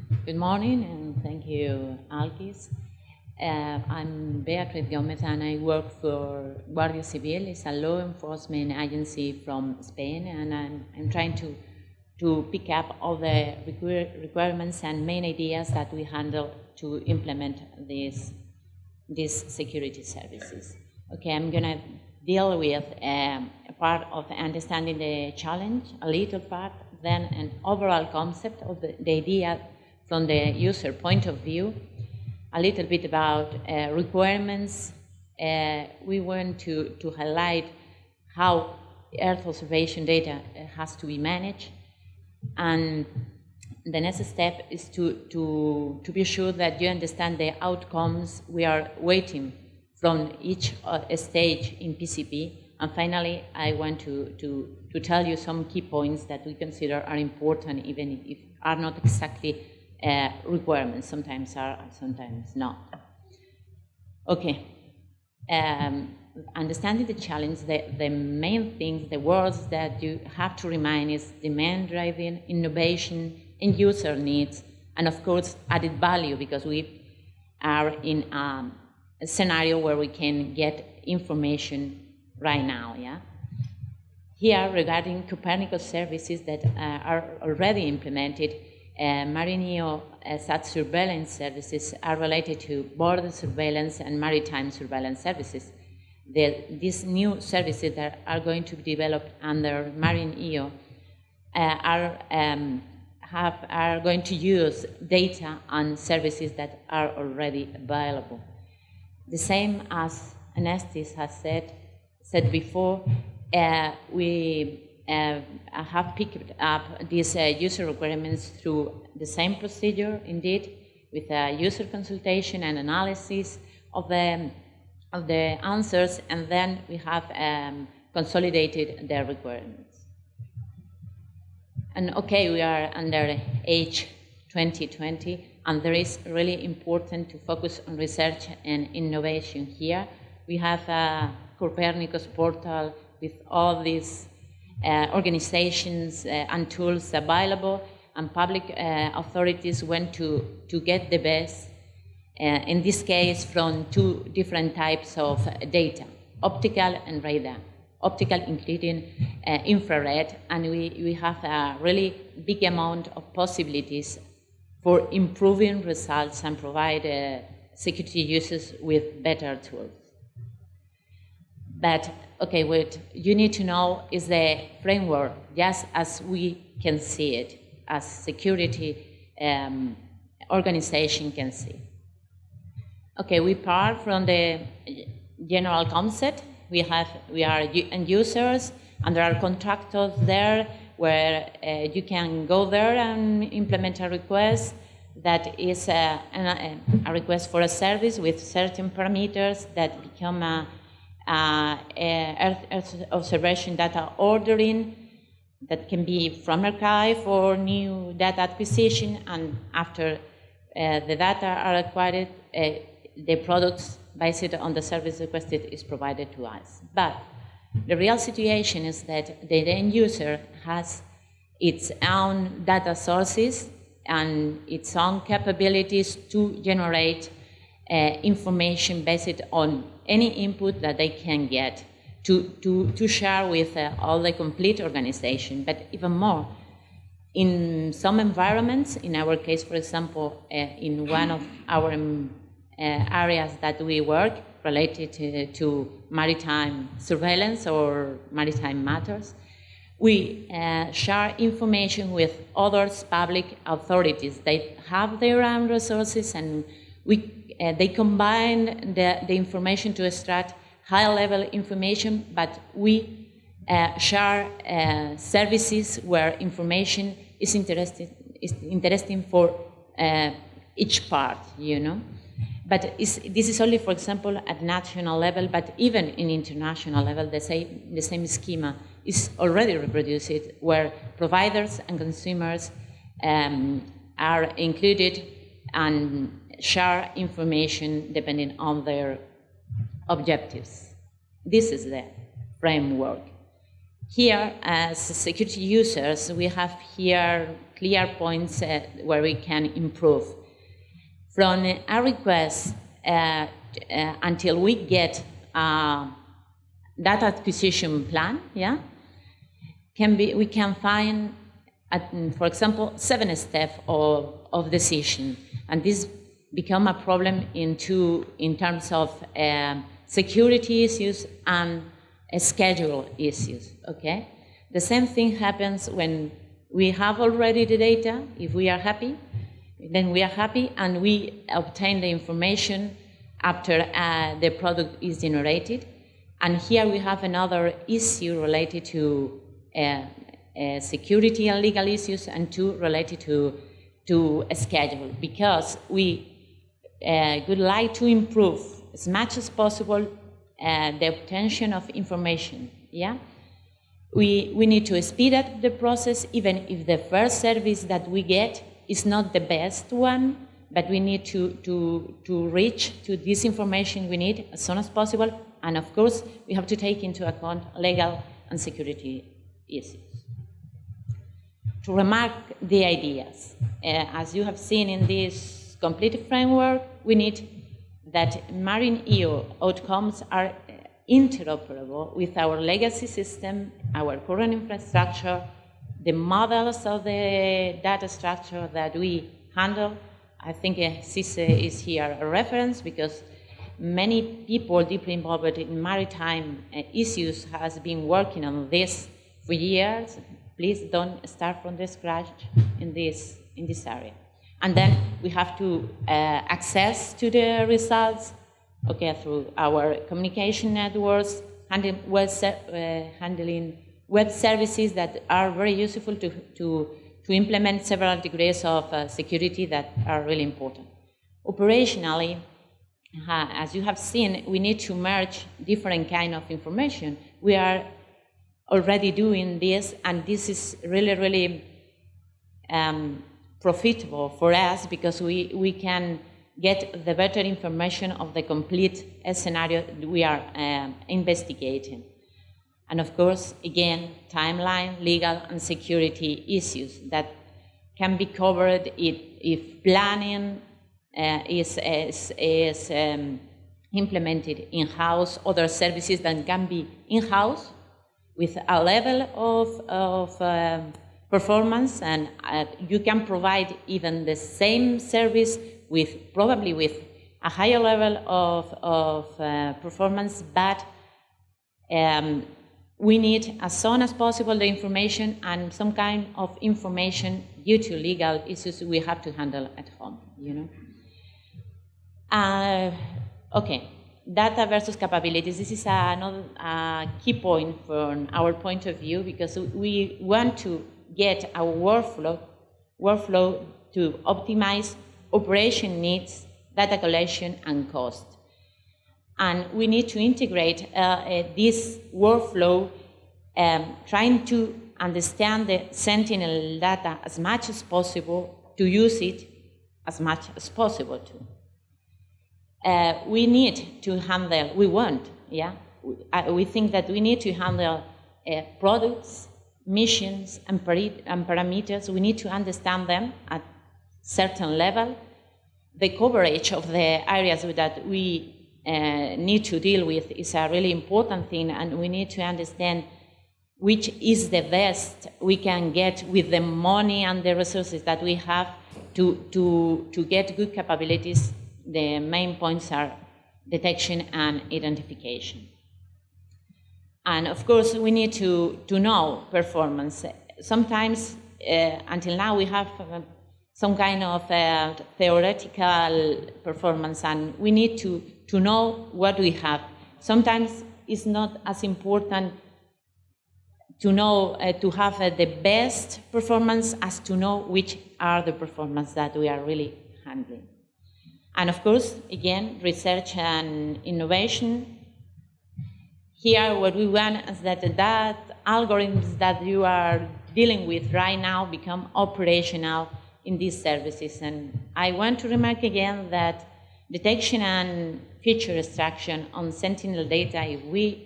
Good morning, and thank you, Alkis. I'm Beatriz Gomez, and I work for Guardia Civil. It's a law enforcement agency from Spain, and I'm trying to pick up all the requirements and main ideas that we handle to implement these security services. Okay, I'm going to deal with a part of understanding the challenge, a little part, then an overall concept of the idea from the user point of view, a little bit about requirements. We want to highlight how Earth observation data has to be managed, and the next step is to be sure that you understand the outcomes we are waiting from each stage in PCP. And finally, I want to tell you some key points that we consider are important, even if are not exactly requirements. Sometimes are, sometimes not. Okay. Understanding the challenge, the main things, the words that you have to remind is demand-driven, innovation, end user needs, and of course added value, because we are in a scenario where we can get information right now. Yeah. Here, regarding Copernicus services that are already implemented, Marineo SAT surveillance services are related to border surveillance and maritime surveillance services. These new services that are going to be developed under Marineo are going to use data and services that are already available. The same as Anestis has said before, we have picked up these user requirements through the same procedure, indeed, with user consultation and analysis of the answers, and then we have consolidated their requirements. And okay, we are under age 2020, and there is really important to focus on research and innovation here. We have a Preparedness Portal with all these organizations and tools available, and public authorities want to get the best, in this case from two different types of data, optical and radar. Optical including infrared, and we have a really big amount of possibilities for improving results and provide security users with better tools. But okay, what you need to know is the framework, just as we can see it, as security organization can see. Okay, we part from the general concept. We are end users, and there are contractors there where you can go there and implement a request that is a request for a service with certain parameters that become Earth observation data ordering that can be from archive or new data acquisition, and after the data are acquired, the products based on the service requested is provided to us. But the real situation is that the end user has its own data sources and its own capabilities to generate information based on any input that they can get to share with all the complete organization. But even more, in some environments, in our case, for example, in one of our areas that we work related to maritime surveillance or maritime matters, we share information with other public authorities. They have their own resources, and they combine the information to extract high-level information, but we share services where information is interesting for each part, you know. But this is only, for example, at national level, but even in international level, the same schema is already reproduced, where providers and consumers are included and share information depending on their objectives. This is the framework. Here, as security users, we have here clear points where we can improve. From a request until we get a data acquisition plan, yeah, we can find, for example, 7 steps of decision, and this become a problem in terms of security issues and schedule issues. Okay, the same thing happens when we have already the data. If we are happy, then we are happy, and we obtain the information after the product is generated. And here we have another issue related to security and legal issues, and two related to a schedule, because we would like to improve as much as possible the obtention of information. Yeah, we need to speed up the process, even if the first service that we get is not the best one, but we need to reach to this information we need as soon as possible. And of course, we have to take into account legal and security issues. To remark the ideas, as you have seen in this complete framework, we need that marine EU outcomes are interoperable with our legacy system, our current infrastructure, the models of the data structure that we handle. I think CISE is here a reference, because many people deeply involved in maritime issues has been working on this for years. Please don't start from the scratch in this area. And then we have to access to the results, okay, through our communication networks, handling web services that are very useful to implement several degrees of security that are really important. Operationally, as you have seen, we need to merge different kind of information. We are already doing this, and this is really, really profitable for us, because we can get the better information of the complete scenario we are investigating. And of course, again, timeline, legal and security issues that can be covered if planning is implemented in-house, other services that can be in-house with a level of performance, and you can provide even the same service probably with a higher level of performance, but we need as soon as possible the information, and some kind of information due to legal issues we have to handle at home, you know. Okay, data versus capabilities. This is another key point from our point of view, because we want to get our workflow to optimize operation needs, data collection, and cost. And we need to integrate this workflow, trying to understand the Sentinel data as much as possible, to use it as much as possible too. We need to handle, we think that we need to handle products, missions, and parameters. We need to understand them at certain level. The coverage of the areas that we need to deal with is a really important thing, and we need to understand which is the best we can get with the money and the resources that we have to get good capabilities. The main points are detection and identification. And of course, we need to know performance. Sometimes, until now, we have some kind of theoretical performance, and we need to know what we have. Sometimes it's not as important to know to have the best performance as to know which are the performance that we are really handling. And of course, again, research and innovation. Here, what we want is that algorithms that you are dealing with right now become operational in these services. And I want to remark again that detection and feature extraction on Sentinel data, if we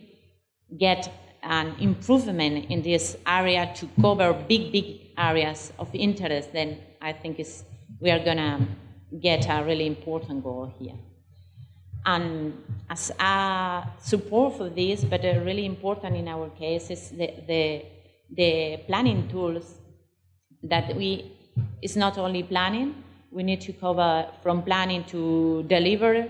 get an improvement in this area to cover big areas of interest, then I think we are going to get a really important goal here. And as a support for this, but really important in our case, is the planning tools that it's not only planning, we need to cover from planning to delivery,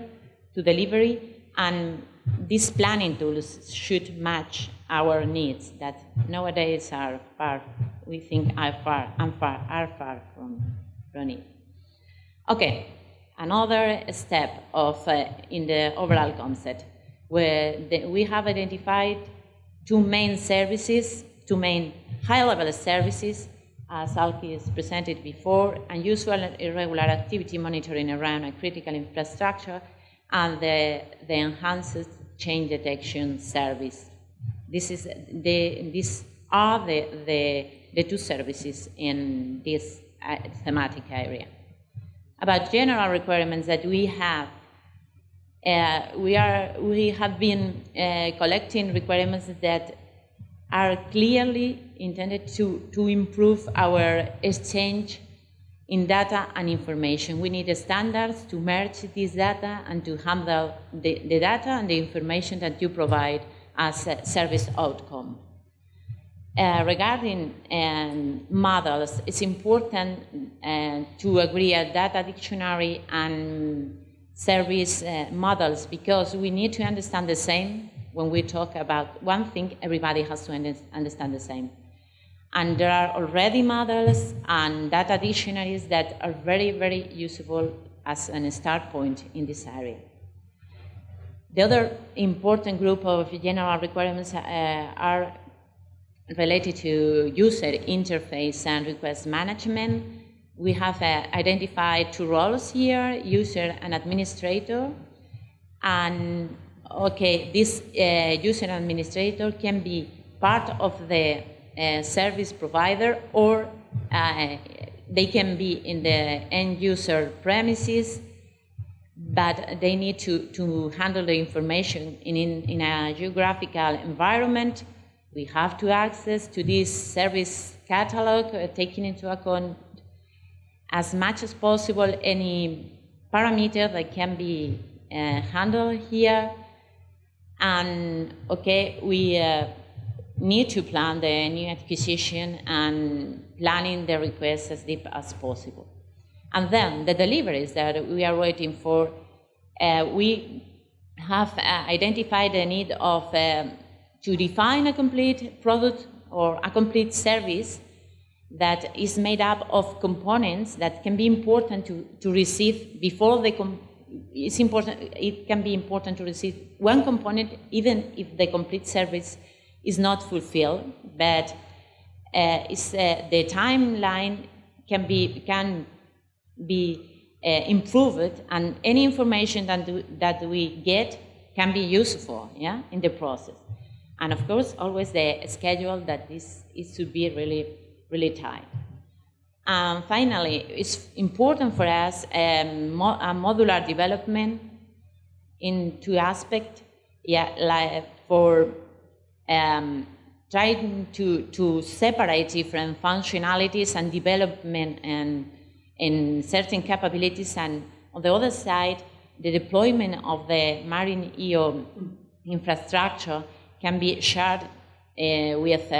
and these planning tools should match our needs that nowadays are far from it. Okay, another step in the overall concept, where we have identified two main high-level services, as Alki has presented before, unusual and irregular activity monitoring around a critical infrastructure, and the enhanced change detection service. These are the two services in this thematic area. About general requirements that we have, we have been collecting requirements that are clearly intended to improve our exchange in data and information. We need standards to merge this data and to handle the data and the information that you provide as a service outcome. Regarding models, it's important to agree a data dictionary and service models, because we need to understand the same. When we talk about one thing, everybody has to understand the same. And there are already models and data dictionaries that are very useful as a start point in this area. The other important group of general requirements are related to user interface and request management. We have identified two roles here, user and administrator. And okay, this user and administrator can be part of the service provider, or they can be in the end user premises, but they need to handle the information in a geographical environment. We have to access to this service catalog, taking into account as much as possible any parameter that can be handled here. And okay, we need to plan the new acquisition and planning the requests as deep as possible. And then the deliveries that we are waiting for, we have identified the need of to define a complete product or a complete service that is made up of components that can be important to receive before they it can be important to receive one component even if the complete service is not fulfilled, but the timeline can be improved, and any information that we get can be useful, in the process. And of course, always the schedule that this should be really tight. Finally, it's important for us a modular development in two aspects, like for trying to separate different functionalities and development and in certain capabilities, and on the other side, the deployment of the Marine EO infrastructure can be shared with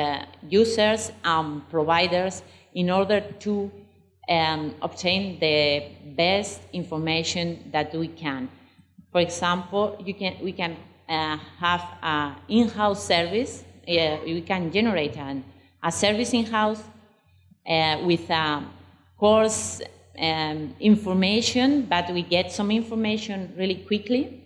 users and providers in order to obtain the best information that we can. For example, we can have an in-house service. We can generate a service in-house with course information, but we get some information really quickly.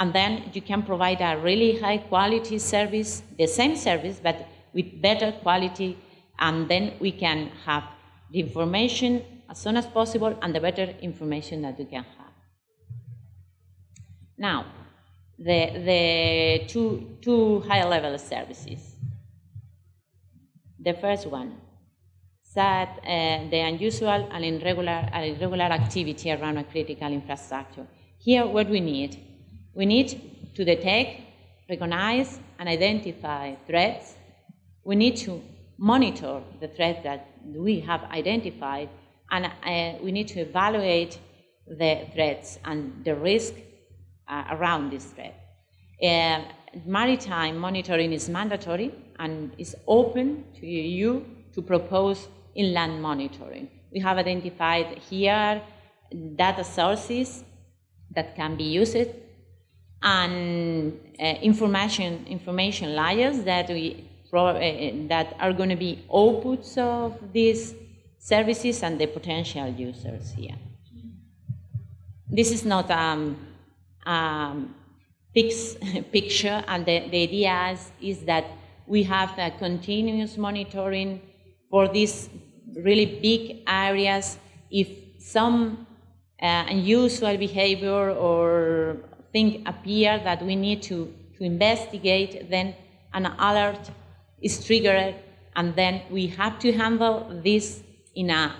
And then you can provide a really high quality service, the same service, but with better quality, and then we can have the information as soon as possible and the better information that we can have. Now, the two high-level services. The first one, that the unusual and irregular activity around a critical infrastructure. Here, what we need to detect recognize and identify threats, we need to monitor the threat that we have identified, and we need to evaluate the threats and the risk around this threat. Maritime monitoring is mandatory and is open to you to propose inland monitoring. We have identified here data sources that can be used and information layers that are going to be outputs of these services and the potential users here. This is not fixed picture, and the idea is that we have a continuous monitoring for these really big areas. If some unusual behavior or thing appear that we need to investigate, then an alert is triggered, and then we have to handle this in a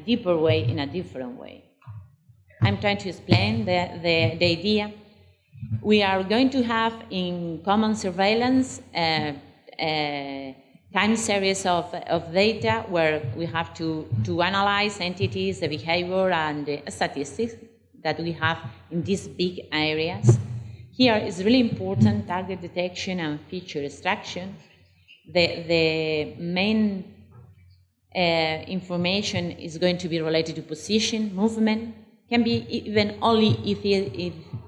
deeper way, in a different way. I'm trying to explain the idea. We are going to have in common surveillance time series of data where we have to analyze entities, the behavior, and the statistics that we have in these big areas. Here is really important target detection and feature extraction. The main information is going to be related to position, movement, can be even only if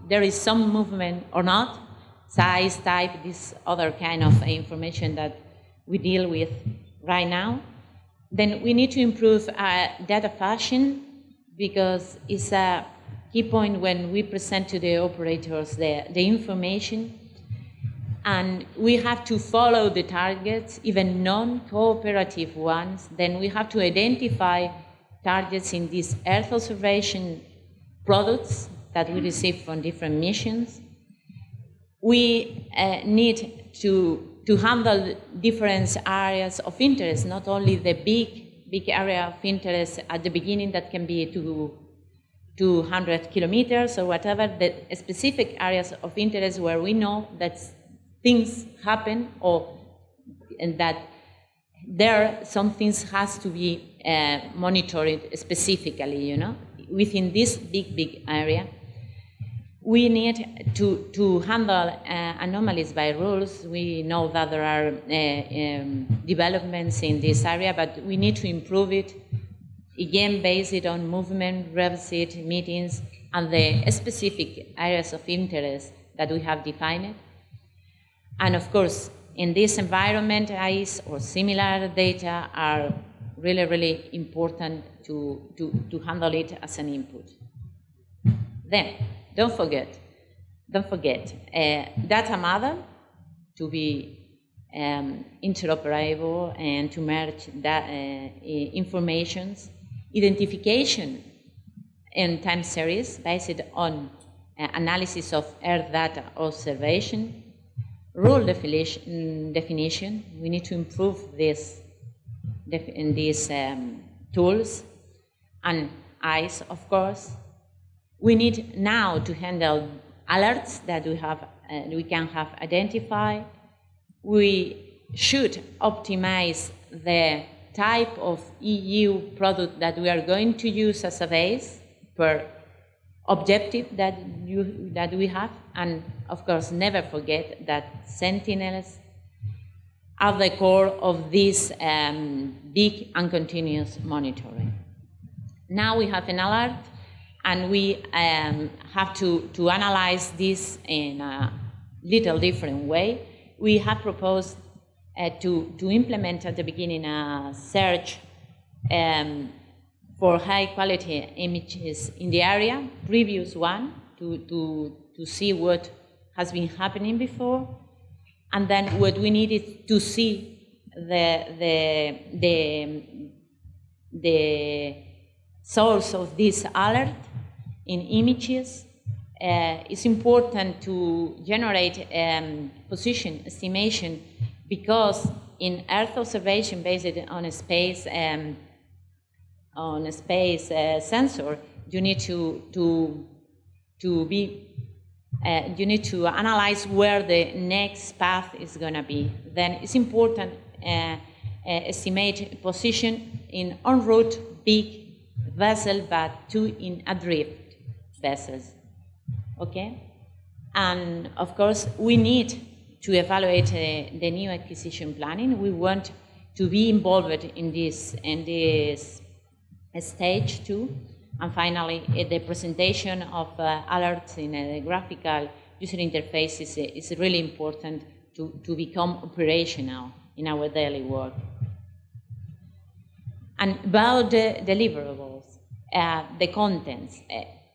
there is some movement or not, size, type, this other kind of information that we deal with right now. Then we need to improve data fashion, because it's a key point when we present to the operators the information. And we have to follow the targets, even non-cooperative ones. Then we have to identify targets in these Earth observation products that we receive from different missions. We need to handle different areas of interest, not only the big area of interest at the beginning that can be 200 kilometers or whatever, the specific areas of interest where we know that things happen, and that some things has to be monitored specifically, within this big area. We need to handle anomalies by rules. We know that there are developments in this area, but we need to improve it, again, based on movement, revisit, meetings, and the specific areas of interest that we have defined. And of course, in this environment, ICE or similar data are really important to handle it as an input. Then, don't forget, data model to be interoperable and to merge that informations, identification in time series based on analysis of Earth data observation, rule definition. We need to improve this in these tools, and ICE, of course. We need now to handle alerts that we can have identified. We should optimize the type of EU product that we are going to use as a base per objective that we have, and of course never forget that sentinels are the core of this big and continuous monitoring. Now we have an alert, and we have to analyze this in a little different way. We have proposed to implement at the beginning a search for high quality images in the area, previous one, to see what has been happening before, and then what we need is to see the source of this alert in images. It's important to generate position estimation, because in Earth observation based on a space sensor, you need to be you need to analyze where the next path is going to be. Then it's important estimate position in en route big vessel, but two in adrift vessels. Okay, and of course we need to evaluate the new acquisition planning. We want to be involved in this stage too. And finally, the presentation of alerts in a graphical user interface is really important to become operational in our daily work. And about the deliverables, the contents,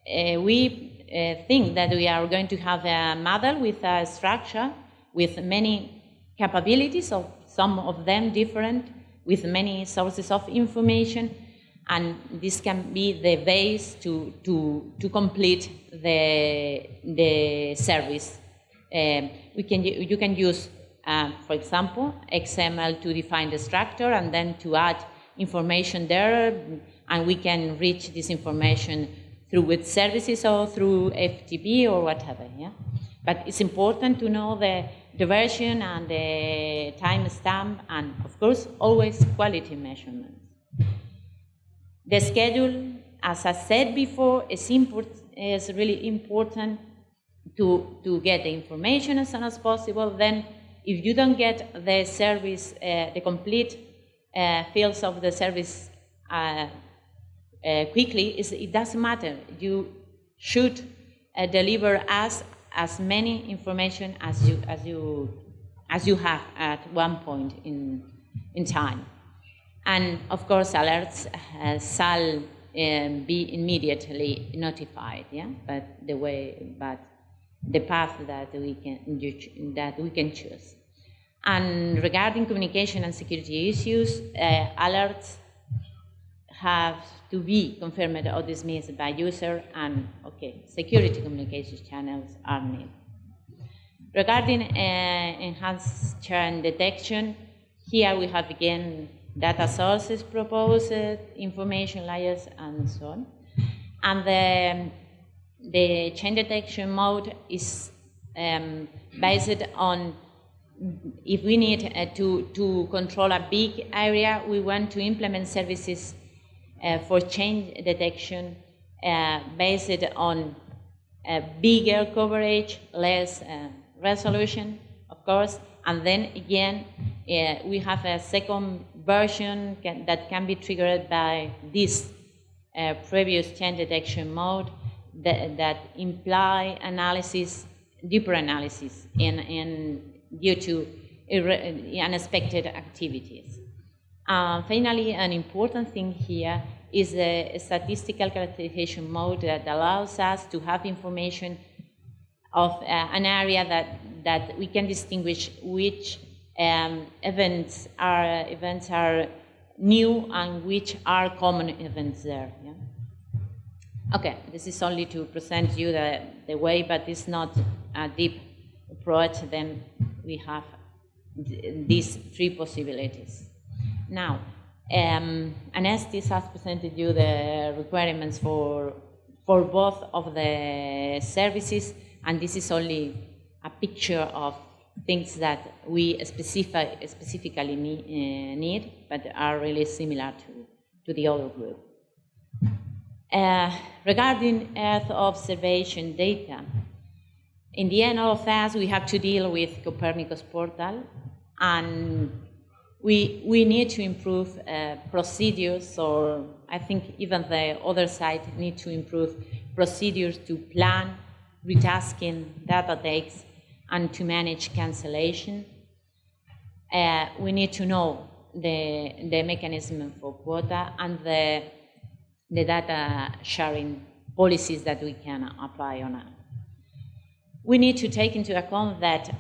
we think that we are going to have a model with a structure with many capabilities, of some of them different, with many sources of information, and this can be the base to complete the service. You can use, for example, XML to define the structure and then to add information there, and we can reach this information through web services or through FTP or whatever. Yeah? But it's important to know the version and the timestamp, and of course, always quality measurements. The schedule, as I said before, is really important to get the information as soon as possible. Then, if you don't get the service, the complete fields of the service quickly, it doesn't matter. You should deliver us as many information as you have at one point in time. And of course, alerts shall be immediately notified. Yeah, but the path that we can choose. And regarding communication and security issues, alerts have to be confirmed or dismissed by user, and security communication channels are needed. Regarding enhanced churn detection, here we have again data sources proposed, information layers, and so on. And the change detection mode is based on, if we need to control a big area, we want to implement services for change detection based on bigger coverage, less resolution, of course, and then again we have a second version that can be triggered by this previous change detection mode that imply analysis, deeper analysis due to unexpected activities. Finally, an important thing here is the statistical characterization mode that allows us to have information of an area that we can distinguish which events are new and which are common events there. Yeah? Okay, this is only to present you the way, but it's not a deep approach. Then we have these three possibilities. Now, Anestis has presented you the requirements for both of the services, and this is only a picture of things that we specifically need, but are really similar to the other group. Regarding Earth observation data, in the end, all of us, we have to deal with Copernicus Portal, and we need to improve procedures, or I think even the other side need to improve procedures to plan retasking data takes and to manage cancellation. We need to know the mechanism for quota and the data sharing policies that we can apply on it. We need to take into account that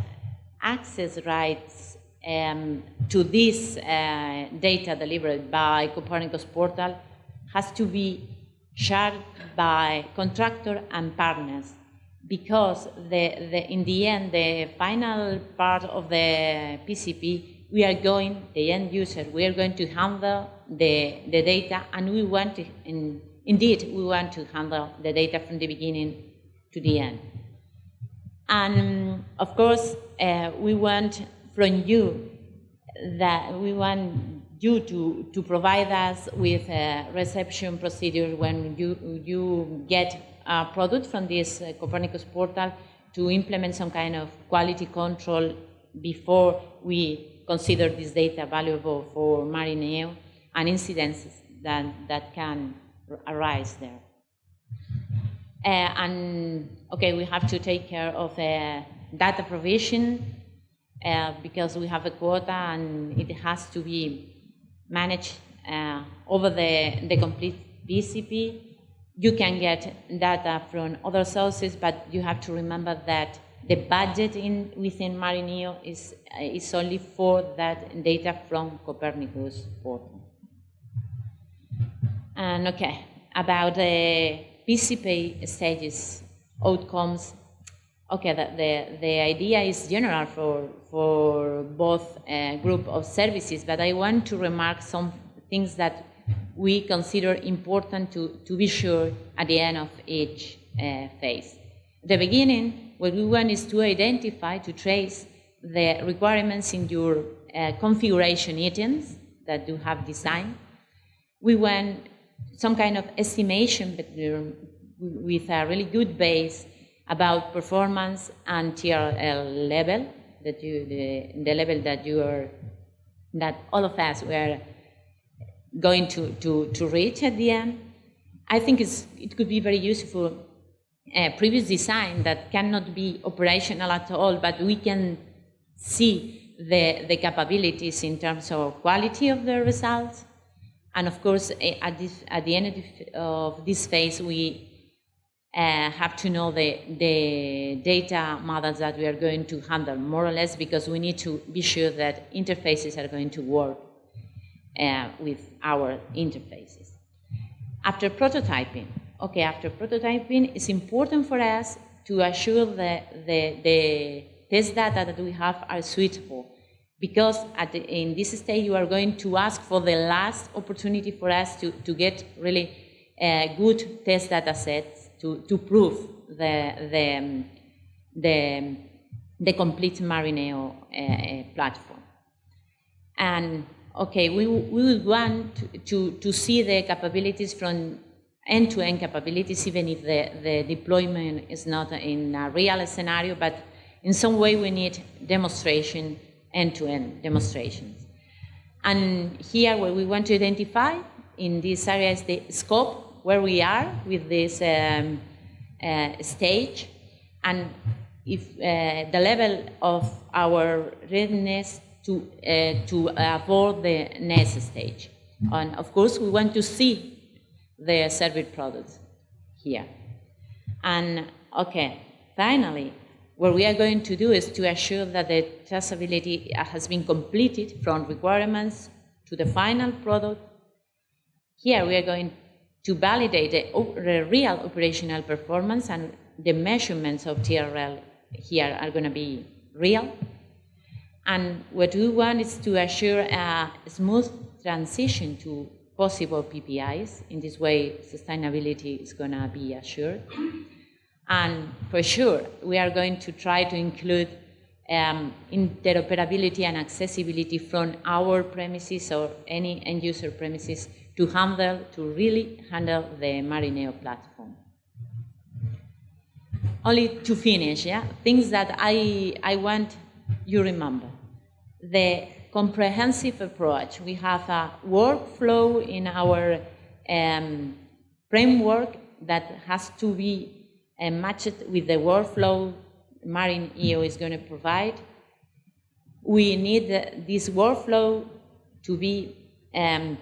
access rights to this data delivered by Copernicus Portal has to be shared by contractor and partners, because in the end, the final part of the PCP, we are going, the end user, we are going to handle the data, and we want to, indeed, we want to handle the data from the beginning to the end. And of course, we want from you to provide us with a reception procedure when you get a product from this Copernicus portal, to implement some kind of quality control before we consider this data valuable for Marineo and incidences that can arise there. And okay, we have to take care of data provision because we have a quota and it has to be managed over the complete PCP. You can get data from other sources, but you have to remember that the budget within Marineo is only for that data from Copernicus portal. And okay, about the PCP Stages Outcomes, okay, the idea is general for both group of services, but I want to remark some things that we consider important to be sure at the end of each phase. At the beginning, what we want is to identify, to trace the requirements in your configuration items that you have designed. We want some kind of estimation with a really good base about performance and TRL level, the level that all of us were going to reach at the end. I think it could be very useful previous design that cannot be operational at all, but we can see the capabilities in terms of quality of the results. And of course, at the end of this phase, we have to know the data models that we are going to handle, more or less, because we need to be sure that interfaces are going to work with our interfaces. After prototyping, it's important for us to assure that the test data that we have are suitable, because in this stage you are going to ask for the last opportunity for us to get really good test data sets to prove the complete Marineo platform. And okay, we will want to see the capabilities from end-to-end capabilities, even if the deployment is not in a real scenario, but in some way we need demonstration, end-to-end demonstrations. And here what we want to identify in this area is the scope, where we are with this stage, and if the level of our readiness to avoid the next stage. And of course, we want to see the served products here. And okay, finally, what we are going to do is to assure that the traceability has been completed from requirements to the final product. Here we are going to validate the real operational performance, and the measurements of TRL here are going to be real. And what we want is to assure a smooth transition to possible PPIs. In this way, sustainability is going to be assured. And for sure, we are going to try to include interoperability and accessibility from our premises or any end-user premises to really handle the Marineo platform. Only to finish, things that I want you remember. The comprehensive approach. We have a workflow in our framework that has to be matched with the workflow Marineo is going to provide. We need this workflow to be in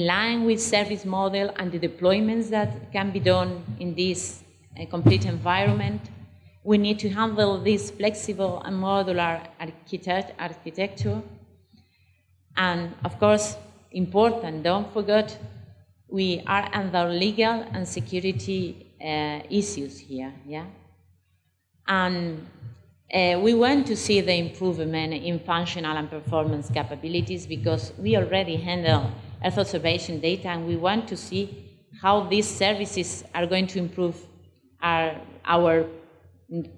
line with service model and the deployments that can be done in this complete environment. We need to handle this flexible and modular architecture. And of course, important, don't forget, we are under legal and security issues here, And we want to see the improvement in functional and performance capabilities, because we already handle Earth observation data, and we want to see how these services are going to improve our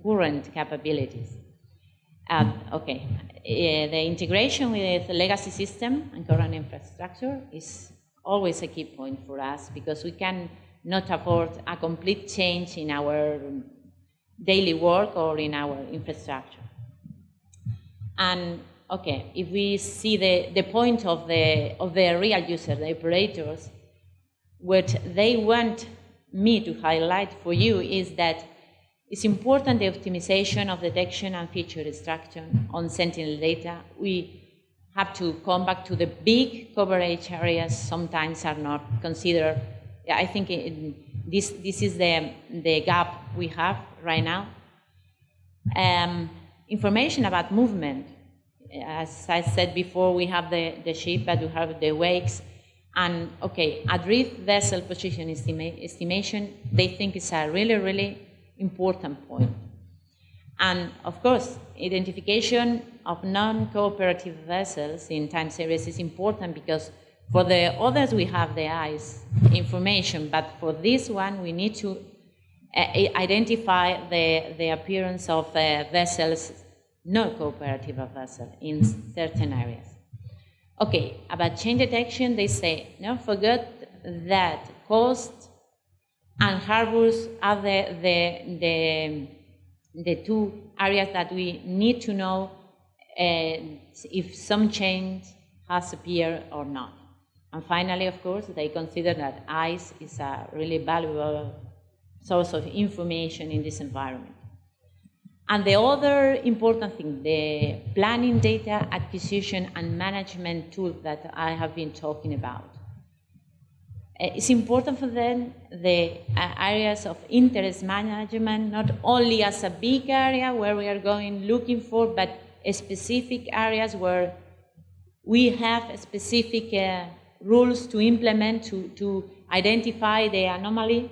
current capabilities. Okay, the integration with the legacy system and current infrastructure is always a key point for us because we can not afford a complete change in our daily work or in our infrastructure. And okay, if we see the point of the real user, the operators, what they want me to highlight for you is that it's important the optimization of detection and feature extraction on Sentinel data. We have to come back to the big coverage areas sometimes are not considered. I think this is the gap we have right now. Information about movement. As I said before, we have the ship, but we have the wakes. And okay, at-risk vessel position estimation, they think is a really, really important point. And of course, identification of non-cooperative vessels in time series is important because for the others we have the ICE information, but for this one we need to identify the appearance of vessels, non-cooperative vessels in certain areas. Okay, about change detection, they say, don't forget that coast and harbors are the two areas that we need to know if some change has appeared or not. And finally, of course, they consider that ICE is a really valuable source of information in this environment. And the other important thing, the planning, data acquisition and management tool that I have been talking about. It's important for them, the areas of interest management, not only as a big area where we are going looking for, but specific areas where we have specific rules to implement to identify the anomaly.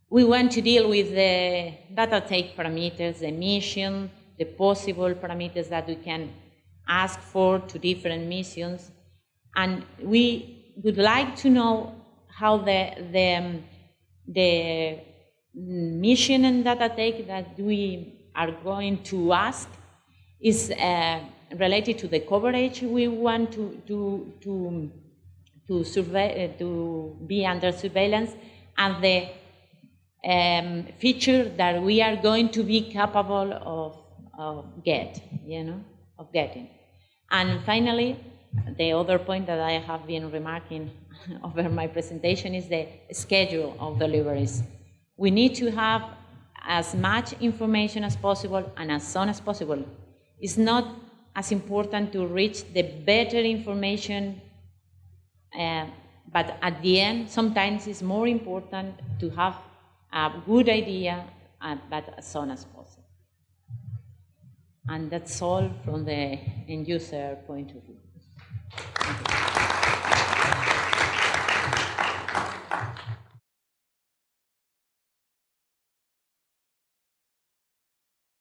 We want to deal with the data take parameters, the emission, the possible parameters that we can ask for to different missions. And we would like to know how the mission and data take that we are going to ask is related to the coverage we want to be under surveillance and the feature that we are going to be capable of getting. And finally, the other point that I have been remarking over my presentation is the schedule of deliveries. We need to have as much information as possible and as soon as possible. It's not as important to reach the better information, but at the end, sometimes it's more important to have a good idea, but as soon as possible. And that's all from the end user point of view. Thank you.